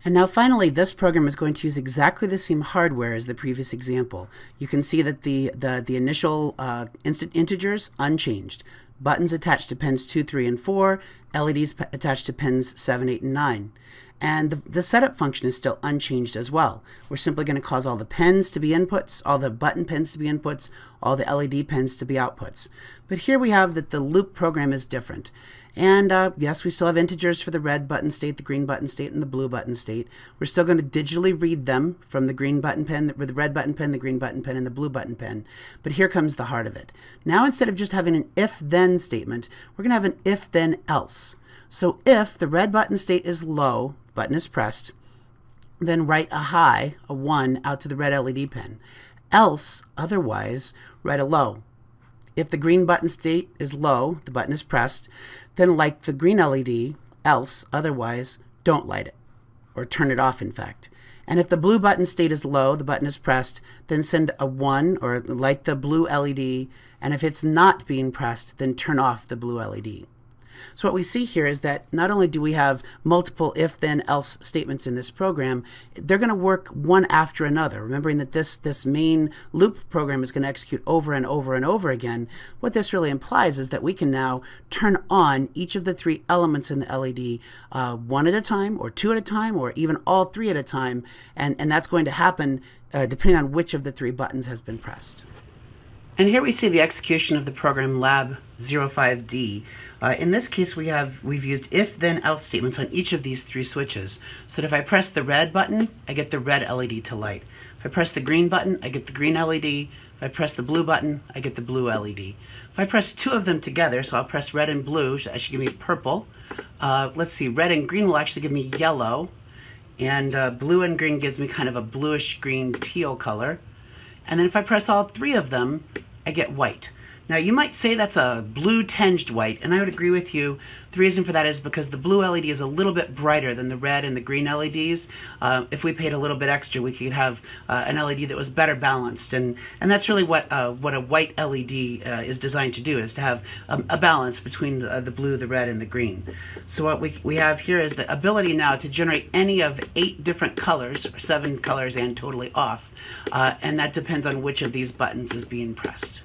And now finally, this program is going to use exactly the same hardware as the previous example. You can see that the initial instant integers unchanged. Buttons attached to pins 2, 3, and 4, LEDs attached to pins 7, 8, and 9. And the setup function is still unchanged as well. We're simply going to cause all the pins to be inputs, all the button pins to be inputs, all the LED pins to be outputs. But here we have that the loop program is different. And yes, we still have integers for the red button state, the green button state, and the blue button state. We're still going to digitally read them from the green button pin, the red button pin, the green button pin, and the blue button pin. But here comes the heart of it. Now instead of just having an if-then statement, we're going to have an if-then-else. So if the red button state is low, button is pressed, then write a high, a 1, out to the red LED pin. Else, otherwise, write a low. If the green button state is low, the button is pressed, then light the green LED, else, otherwise, don't light it, or turn it off, in fact. And if the blue button state is low, the button is pressed, then send a 1 or light the blue LED, and if it's not being pressed, then turn off the blue LED. So what we see here is that not only do we have multiple if, then, else statements in this program, they're going to work one after another. Remembering that this main loop program is going to execute over and over and over again, what this really implies is that we can now turn on each of the 3 elements in the LED one at a time, or 2 at a time, or even all 3 at a time, and that's going to happen depending on which of the 3 buttons has been pressed. And here we see the execution of the program lab 05D. In this case, we've used if, then, else statements on each of these 3 switches. So that if I press the red button, I get the red LED to light. If I press the green button, I get the green LED. If I press the blue button, I get the blue LED. If I press 2 of them together, so I'll press red and blue, that should give me purple. Let's see, red and green will actually give me yellow. And blue and green gives me kind of a bluish green teal color. And then if I press all 3 of them, I get white. Now you might say that's a blue tinged white, and I would agree with you. The reason for that is because the blue LED is a little bit brighter than the red and the green LEDs. If we paid a little bit extra, we could have an LED that was better balanced, and that's really what a white LED is designed to do, is to have a balance between the blue, the red, and the green. So what we have here is the ability now to generate any of 8 different colors, or 7 colors and totally off, and that depends on which of these buttons is being pressed.